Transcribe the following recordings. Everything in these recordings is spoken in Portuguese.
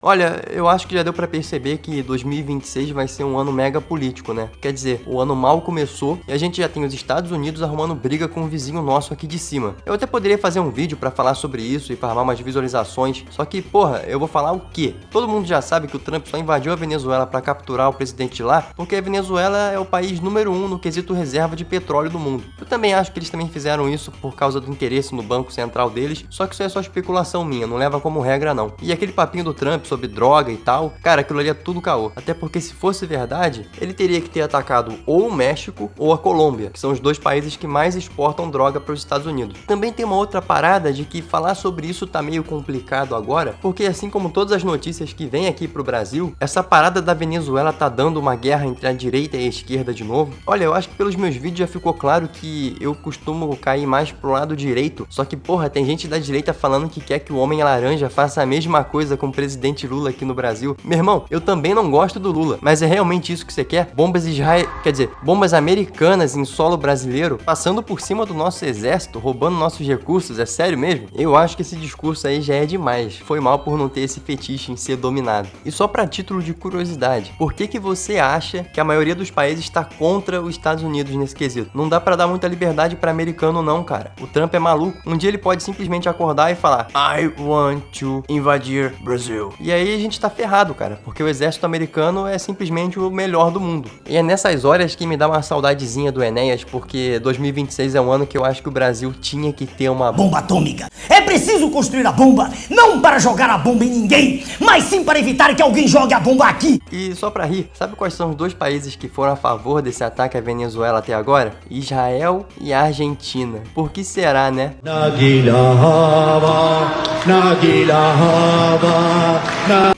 Olha, eu acho que já deu pra perceber que 2026 vai ser um ano mega político, né? Quer dizer, o ano mal começou e a gente já tem os Estados Unidos arrumando briga com um vizinho nosso aqui de cima. Eu até poderia fazer um vídeo pra falar sobre isso e farmar umas visualizações, só que, porra, eu vou falar o quê? Todo mundo já sabe que o Trump só invadiu a Venezuela pra capturar o presidente de lá, porque a Venezuela é o país número 1 no quesito reserva de petróleo do mundo. Eu também acho que eles também fizeram isso por causa do interesse no banco central deles, só que isso é só especulação minha, não leva como regra não. E aquele papinho do Trump sobre droga e tal, cara, aquilo ali é tudo caô. Até porque se fosse verdade, ele teria que ter atacado ou o México ou a Colômbia, que são os dois países que mais exportam droga para os Estados Unidos. Também tem uma outra parada de que falar sobre isso tá meio complicado agora, porque assim como todas as notícias que vêm aqui pro Brasil, essa parada da Venezuela tá dando uma guerra entre a direita e a esquerda de novo. Olha, eu acho que pelos meus vídeos já ficou claro que eu costumo cair mais pro lado direito, só que porra, tem gente da direita falando que quer que o Homem-Laranja faça a mesma coisa com o presidente Lula aqui no Brasil. Meu irmão, eu também não gosto do Lula, mas é realmente isso que você quer? Bombas americanas em solo brasileiro, passando por cima do nosso exército, roubando nossos recursos, é sério mesmo? Eu acho que esse discurso aí já é demais. Foi mal por não ter esse fetiche em ser dominado. E só pra título de curiosidade, por que você acha que a maioria dos países está contra os Estados Unidos nesse quesito? Não dá pra dar muita liberdade pra americano não, cara. O Trump é maluco. Um dia ele pode simplesmente acordar e falar I want to invadir Brazil. E aí a gente tá ferrado, cara, porque o exército americano é simplesmente o melhor do mundo. E é nessas horas que me dá uma saudadezinha do Enéas, porque 2026 é um ano que eu acho que o Brasil tinha que ter uma bomba atômica. É preciso construir a bomba, não para jogar a bomba em ninguém, mas sim para evitar que alguém jogue a bomba aqui. E só pra rir, sabe quais são os dois países que foram a favor desse ataque à Venezuela até agora? Israel e a Argentina. Por que será, né?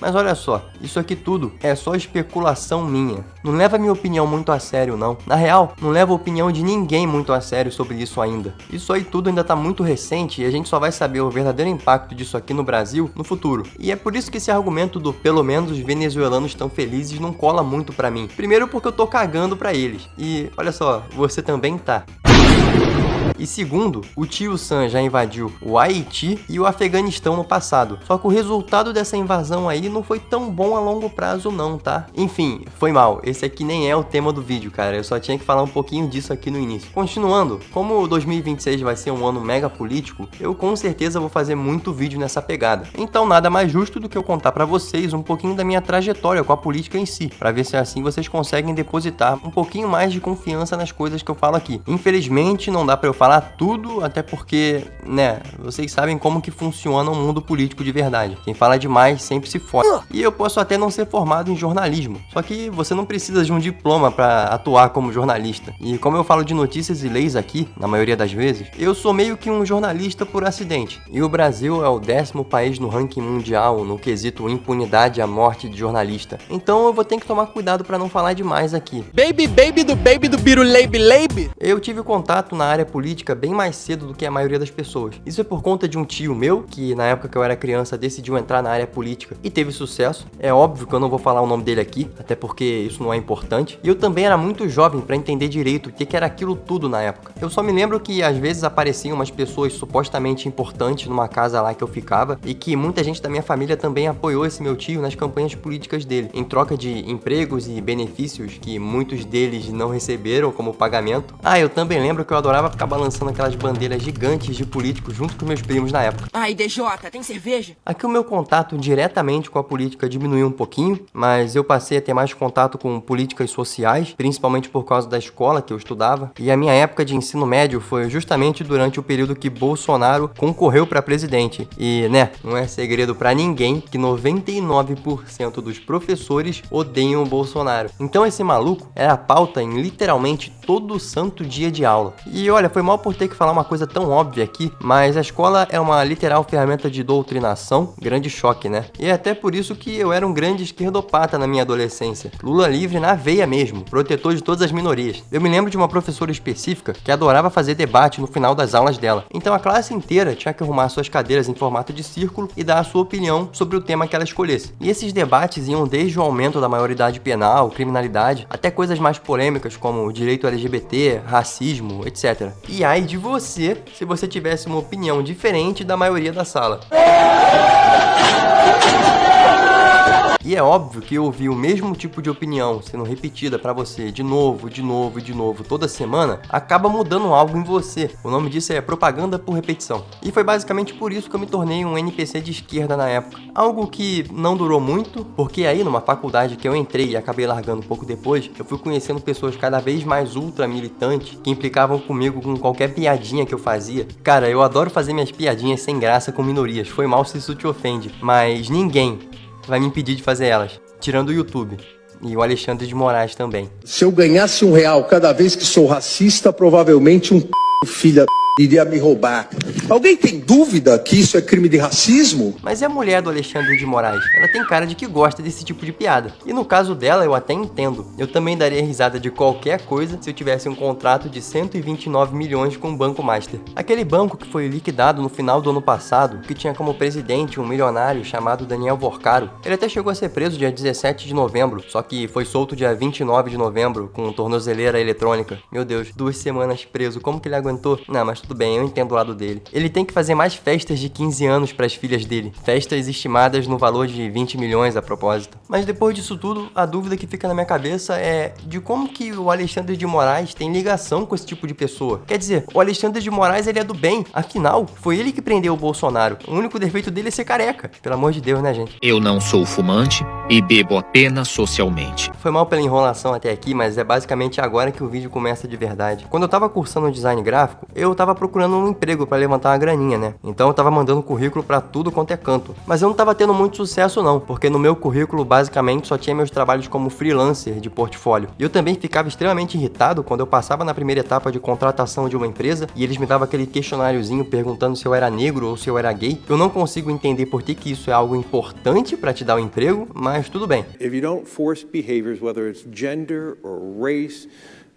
Mas olha só, isso aqui tudo é só especulação minha. Não leva minha opinião muito a sério, não. Na real, não leva a opinião de ninguém muito a sério sobre isso ainda. Isso aí tudo ainda tá muito recente e a gente só vai saber o verdadeiro impacto disso aqui no Brasil no futuro. E é por isso que esse argumento do pelo menos os venezuelanos estão felizes não cola muito pra mim. Primeiro porque eu tô cagando pra eles. E olha só, você também tá. E segundo, o tio Sam já invadiu o Haiti e o Afeganistão no passado. Só que o resultado dessa invasão aí não foi tão bom a longo prazo não, tá? Enfim, foi mal. Esse aqui nem é o tema do vídeo, cara. Eu só tinha que falar um pouquinho disso aqui no início. Continuando, como 2026 vai ser um ano mega político, eu com certeza vou fazer muito vídeo nessa pegada. Então nada mais justo do que eu contar pra vocês um pouquinho da minha trajetória com a política em si, pra ver se assim vocês conseguem depositar um pouquinho mais de confiança nas coisas que eu falo aqui. Infelizmente não dá pra eu falar tudo, até porque, né, vocês sabem como que funciona o mundo político de verdade. Quem fala demais sempre se fode. E eu posso até não ser formado em jornalismo, só que você não precisa de um diploma pra atuar como jornalista. E como eu falo de notícias e leis aqui, na maioria das vezes, eu sou meio que um jornalista por acidente. E o Brasil é o 10º país no ranking mundial no quesito impunidade à morte de jornalista. Então eu vou ter que tomar cuidado pra não falar demais aqui. Baby do biruleibe. Eu tive contato na área política bem mais cedo do que a maioria das pessoas. Isso é por conta de um tio meu, que na época que eu era criança decidiu entrar na área política e teve sucesso. É óbvio que eu não vou falar o nome dele aqui, até porque isso não é importante. E eu também era muito jovem pra entender direito o que era aquilo tudo na época. Eu só me lembro que às vezes apareciam umas pessoas supostamente importantes numa casa lá que eu ficava e que muita gente da minha família também apoiou esse meu tio nas campanhas políticas dele, em troca de empregos e benefícios que muitos deles não receberam como pagamento. Ah, eu também lembro que eu adorava ficar balançando aquelas bandeiras gigantes de políticos junto com meus primos na época. Ai, DJ, tem cerveja? Aqui o meu contato diretamente com a política diminuiu um pouquinho, mas eu passei a ter mais contato com políticas sociais, principalmente por causa da escola que eu estudava. E a minha época de ensino médio foi justamente durante o período que Bolsonaro concorreu para presidente. E, né, não é segredo para ninguém que 99% dos professores odeiam o Bolsonaro. Então esse maluco era pauta em literalmente todo santo dia de aula. E olha, foi mal por ter que falar uma coisa tão óbvia aqui, mas a escola é uma literal ferramenta de doutrinação, grande choque, né? E é até por isso que eu era um grande esquerdopata na minha adolescência. Lula livre na veia mesmo, protetor de todas as minorias. Eu me lembro de uma professora específica que adorava fazer debate no final das aulas dela. Então a classe inteira tinha que arrumar suas cadeiras em formato de círculo e dar a sua opinião sobre o tema que ela escolhesse. E esses debates iam desde o aumento da maioridade penal, criminalidade, até coisas mais polêmicas como o direito LGBT, racismo, etc. E ai de você, se você tivesse uma opinião diferente da maioria da sala. E é óbvio que ouvir o mesmo tipo de opinião sendo repetida pra você de novo, toda semana, acaba mudando algo em você. O nome disso é propaganda por repetição. E foi basicamente por isso que eu me tornei um NPC de esquerda na época. Algo que não durou muito, porque aí numa faculdade que eu entrei e acabei largando um pouco depois, eu fui conhecendo pessoas cada vez mais ultra militantes que implicavam comigo com qualquer piadinha que eu fazia. Cara, eu adoro fazer minhas piadinhas sem graça com minorias, foi mal se isso te ofende, mas ninguém vai me impedir de fazer elas, tirando o YouTube. E o Alexandre de Moraes também. Se eu ganhasse R$1 cada vez que sou racista, provavelmente um filho iria me roubar. Alguém tem dúvida que isso é crime de racismo? Mas é a mulher do Alexandre de Moraes. Ela tem cara de que gosta desse tipo de piada. E no caso dela, eu até entendo. Eu também daria risada de qualquer coisa se eu tivesse um contrato de 129 milhões com o Banco Master. Aquele banco que foi liquidado no final do ano passado, que tinha como presidente um milionário chamado Daniel Vorcaro. Ele até chegou a ser preso dia 17 de novembro, só que foi solto dia 29 de novembro com tornozeleira eletrônica. Meu Deus, 2 semanas preso, como que ele aguentou? Não, mas tudo bem, eu entendo o lado dele. Ele tem que fazer mais festas de 15 anos para as filhas dele. Festas estimadas no valor de 20 milhões a propósito. Mas depois disso tudo, a dúvida que fica na minha cabeça é de como que o Alexandre de Moraes tem ligação com esse tipo de pessoa. Quer dizer, o Alexandre de Moraes ele é do bem. Afinal, foi ele que prendeu o Bolsonaro. O único defeito dele é ser careca. Pelo amor de Deus, né, gente? Eu não sou fumante e bebo apenas socialmente. Foi mal pela enrolação até aqui, mas é basicamente agora que o vídeo começa de verdade. Quando eu tava cursando design gráfico, eu tava procurando um emprego pra levantar uma graninha, né? Então eu tava mandando currículo pra tudo quanto é canto. Mas eu não tava tendo muito sucesso não, porque no meu currículo basicamente só tinha meus trabalhos como freelancer de portfólio. E eu também ficava extremamente irritado quando eu passava na primeira etapa de contratação de uma empresa e eles me davam aquele questionáriozinho perguntando se eu era negro ou se eu era gay. Eu não consigo entender por que isso é algo importante pra te dar um emprego, mas tudo bem. If you don't force behaviors, whether it's gender or race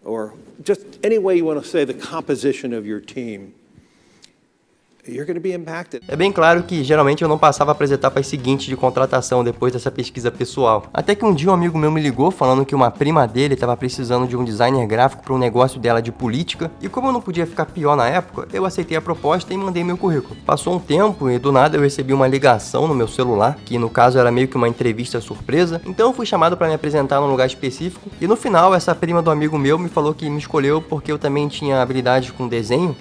or just any way you want to say the composition of your team, you're going to be impacted. É bem claro que geralmente eu não passava para as etapas seguintes de contratação depois dessa pesquisa pessoal. Até que um dia um amigo meu me ligou falando que uma prima dele estava precisando de um designer gráfico para um negócio dela de política, e como eu não podia ficar pior na época, eu aceitei a proposta e mandei meu currículo. Passou um tempo e do nada eu recebi uma ligação no meu celular, que no caso era meio que uma entrevista surpresa, então eu fui chamado para me apresentar num lugar específico, e no final essa prima do amigo meu me falou que me escolheu porque eu também tinha habilidade com desenho.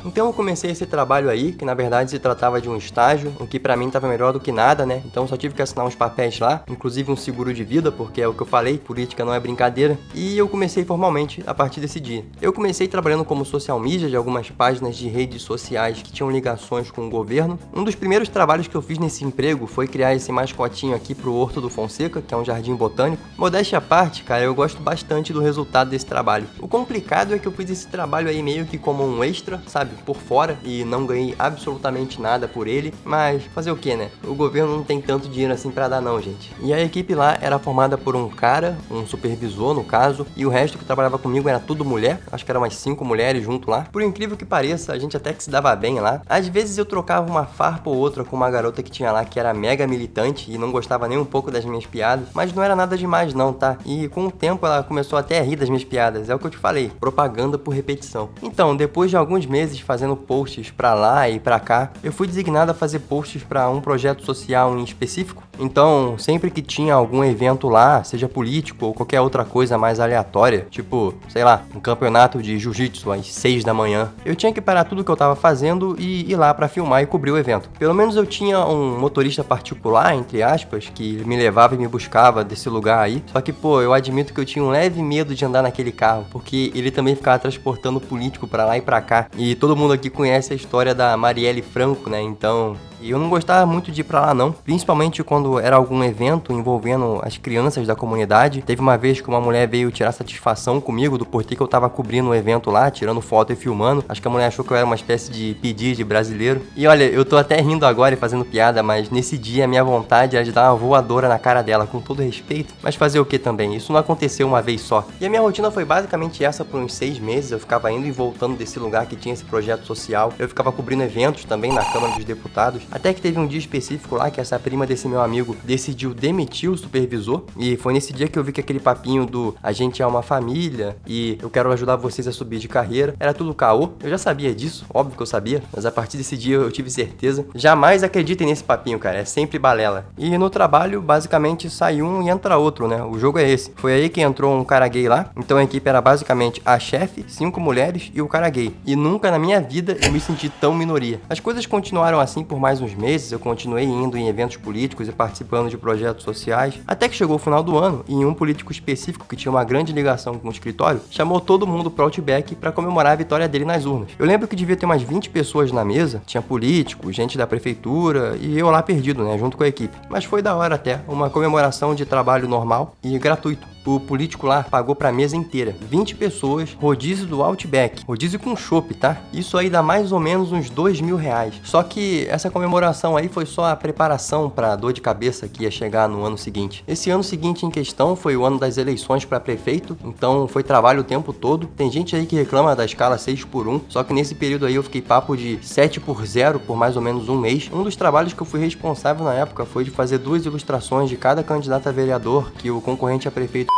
Então eu comecei esse trabalho aí, que na verdade se tratava de um estágio, o que pra mim tava melhor do que nada, né? Então só tive que assinar uns papéis lá, inclusive um seguro de vida, porque é o que eu falei, política não é brincadeira. E eu comecei formalmente a partir desse dia. Eu comecei trabalhando como social media de algumas páginas de redes sociais que tinham ligações com o governo. Um dos primeiros trabalhos que eu fiz nesse emprego foi criar esse mascotinho aqui pro Horto do Fonseca, que é um jardim botânico. Modéstia à parte, cara, eu gosto bastante do resultado desse trabalho. O complicado é que eu fiz esse trabalho aí meio que como um extra, sabe, por fora, e não ganhei absolutamente nada por ele, mas fazer o que, né? O governo não tem tanto dinheiro assim pra dar não, gente. E a equipe lá era formada por um cara, um supervisor no caso, e o resto que trabalhava comigo era tudo mulher, acho que eram umas 5 mulheres junto lá. Por incrível que pareça, a gente até que se dava bem lá. Às vezes eu trocava uma farpa ou outra com uma garota que tinha lá que era mega militante e não gostava nem um pouco das minhas piadas, mas não era nada demais não, tá? E com o tempo ela começou até a rir das minhas piadas, é o que eu te falei, propaganda por repetição. Então, depois de alguns meses fazendo posts pra lá e pra cá, eu fui designado a fazer posts pra um projeto social em específico. Então, sempre que tinha algum evento lá, seja político ou qualquer outra coisa mais aleatória, tipo, sei lá, um campeonato de jiu-jitsu às 6 da manhã, eu tinha que parar tudo que eu tava fazendo e ir lá pra filmar e cobrir o evento. Pelo menos eu tinha um motorista particular, entre aspas, que me levava e me buscava desse lugar aí. Só que, pô, eu admito que eu tinha um leve medo de andar naquele carro, porque ele também ficava transportando político pra lá e pra cá. E todo mundo aqui conhece a história da Marielle Franco, né? Então, eu não gostava muito de ir pra lá não, principalmente quando era algum evento envolvendo as crianças da comunidade. Teve uma vez que uma mulher veio tirar satisfação comigo do porquê que eu tava cobrindo o evento lá, tirando foto e filmando. Acho que a mulher achou que eu era uma espécie de pedir de brasileiro. E olha, eu tô até rindo agora e fazendo piada, mas nesse dia a minha vontade era de dar uma voadora na cara dela, com todo respeito. Mas fazer o que também? Isso não aconteceu uma vez só. E a minha rotina foi basicamente essa por uns 6 meses. Eu ficava indo e voltando desse lugar que tinha esse projeto social. Eu ficava cobrindo eventos também na Câmara dos Deputados. Até que teve um dia específico lá que essa prima desse meu amigo decidiu demitir o supervisor, e foi nesse dia que eu vi que aquele papinho do a gente é uma família e eu quero ajudar vocês a subir de carreira era tudo caô. Eu já sabia disso, óbvio que eu sabia, mas a partir desse dia eu tive certeza. Jamais acreditem nesse papinho, cara, é sempre balela. E no trabalho, basicamente, sai um e entra outro, né? O jogo é esse. Foi aí que entrou um cara gay lá, então a equipe era basicamente a chefe, 5 mulheres e o cara gay. E nunca na minha vida eu me senti tão minoria. As coisas continuaram assim por mais uns meses, eu continuei indo em eventos políticos e participando de projetos sociais, até que chegou o final do ano e um político específico que tinha uma grande ligação com o escritório chamou todo mundo pro Outback para comemorar a vitória dele nas urnas. Eu lembro que devia ter umas 20 pessoas na mesa, tinha políticos, gente da prefeitura e eu lá perdido, né, junto com a equipe. Mas foi da hora até, uma comemoração de trabalho normal e gratuito. O político lá pagou pra mesa inteira, 20 pessoas, rodízio do Outback, rodízio com chopp, tá? Isso aí dá mais ou menos uns R$2.000. Só que essa comemoração aí foi só a preparação pra dor de cabeça que ia chegar no ano seguinte. Esse ano seguinte em questão foi o ano das eleições pra prefeito, então foi trabalho o tempo todo. Tem gente aí que reclama da escala 6x1, só que nesse período aí eu fiquei papo de 7x0 por mais ou menos um mês. Um dos trabalhos que eu fui responsável na época foi de fazer 2 ilustrações de cada candidato a vereador que o concorrente a prefeito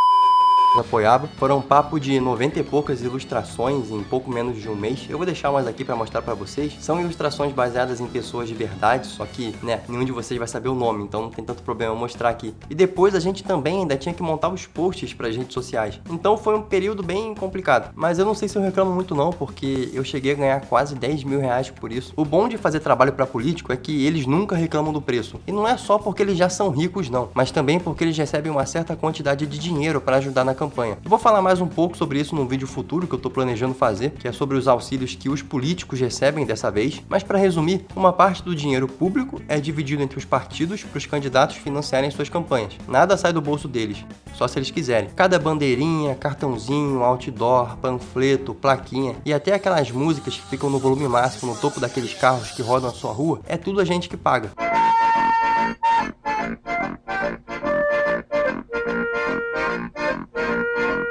apoiava. Foram um papo de 90 e poucas ilustrações em pouco menos de um mês. Eu vou deixar umas aqui pra mostrar pra vocês. São ilustrações baseadas em pessoas de verdade, só que, né, nenhum de vocês vai saber o nome, então não tem tanto problema eu mostrar aqui. E depois a gente também ainda tinha que montar os posts pras redes sociais. Então foi um período bem complicado. Mas eu não sei se eu reclamo muito não, porque eu cheguei a ganhar quase R$10.000 por isso. O bom de fazer trabalho pra político é que eles nunca reclamam do preço. E não é só porque eles já são ricos não, mas também porque eles recebem uma certa quantidade de dinheiro para ajudar na campanha. Eu vou falar mais um pouco sobre isso num vídeo futuro que eu tô planejando fazer, que é sobre os auxílios que os políticos recebem dessa vez, mas para resumir, uma parte do dinheiro público é dividido entre os partidos para os candidatos financiarem suas campanhas. Nada sai do bolso deles, só se eles quiserem. Cada bandeirinha, cartãozinho, outdoor, panfleto, plaquinha e até aquelas músicas que ficam no volume máximo no topo daqueles carros que rodam a sua rua, é tudo a gente que paga.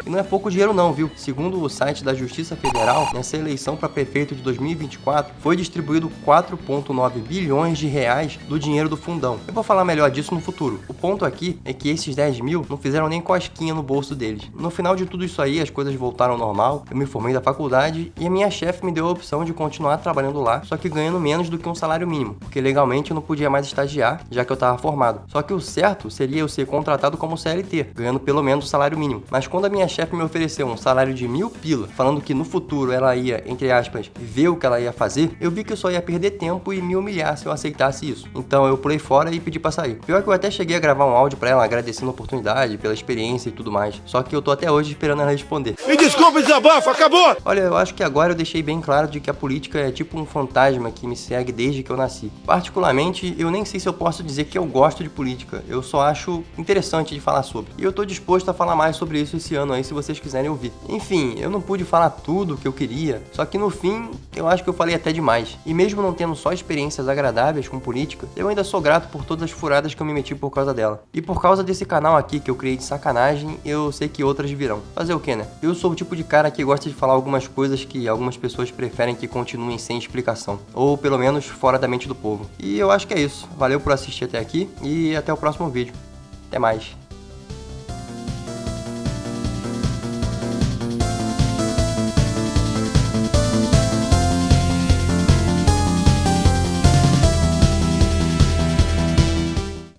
E não é pouco dinheiro não, viu? Segundo o site da Justiça Federal, nessa eleição para prefeito de 2024, foi distribuído 4,9 bilhões de reais do dinheiro do fundão. Eu vou falar melhor disso no futuro. O ponto aqui é que esses 10 mil não fizeram nem cosquinha no bolso deles. No final de tudo isso aí, as coisas voltaram ao normal, eu me formei da faculdade e a minha chefe me deu a opção de continuar trabalhando lá, só que ganhando menos do que um salário mínimo, porque legalmente eu não podia mais estagiar, já que eu estava formado. Só que o certo seria eu ser contratado como CLT, ganhando pelo menos o salário mínimo. Mas quando a minha chefe me ofereceu um salário de 1.000 pila, falando que no futuro ela ia, entre aspas, ver o que ela ia fazer, eu vi que eu só ia perder tempo e me humilhar se eu aceitasse isso. Então eu pulei fora e pedi pra sair. Pior que eu até cheguei a gravar um áudio pra ela agradecendo a oportunidade, pela experiência e tudo mais. Só que eu tô até hoje esperando ela responder. Me desculpe, desabafo, acabou! Olha, eu acho que agora eu deixei bem claro de que a política é tipo um fantasma que me segue desde que eu nasci. Particularmente, eu nem sei se eu posso dizer que eu gosto de política. Eu só acho interessante de falar sobre. E eu tô disposto a falar mais sobre isso esse ano aí, se vocês quiserem ouvir. Enfim, eu não pude falar tudo o que eu queria, só que no fim, eu acho que eu falei até demais. E mesmo não tendo só experiências agradáveis com política, eu ainda sou grato por todas as furadas que eu me meti por causa dela. E por causa desse canal aqui que eu criei de sacanagem, eu sei que outras virão. Fazer o que, né? Eu sou o tipo de cara que gosta de falar algumas coisas que algumas pessoas preferem que continuem sem explicação. Ou pelo menos fora da mente do povo. E eu acho que é isso. Valeu por assistir até aqui e até o próximo vídeo. Até mais.